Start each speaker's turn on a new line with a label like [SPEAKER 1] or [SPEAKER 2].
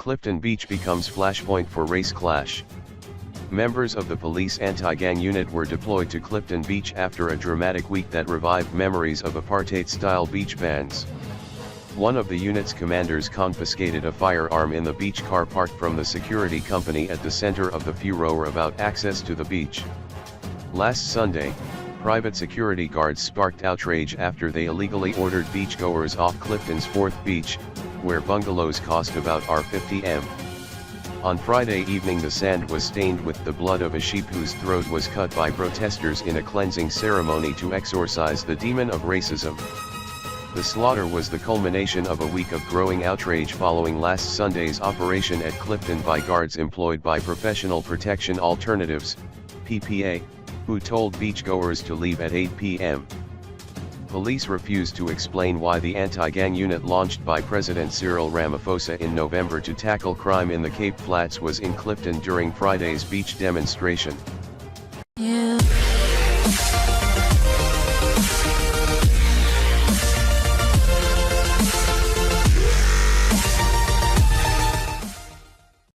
[SPEAKER 1] Clifton Beach becomes flashpoint for race clash. Members of the police anti-gang unit were deployed to Clifton Beach after a dramatic week that revived memories of apartheid-style beach bans. One of the unit's commanders confiscated a firearm in the beach car parked from the security company at the center of the furor about access to the beach. Last Sunday, private security guards sparked outrage after they illegally ordered beachgoers off Clifton's 4th Beach, where bungalows cost about $50m. On Friday evening the sand was stained with the blood of a sheep whose throat was cut by protesters in a cleansing ceremony to exorcise the demon of racism. The slaughter was the culmination of a week of growing outrage following last Sunday's operation at Clifton by guards employed by Professional Protection Alternatives, PPA, who told beachgoers to leave at 8 p.m. Police refused to explain why the anti-gang unit launched by President Cyril Ramaphosa in November to tackle crime in the Cape Flats was in Clifton during Friday's beach demonstration.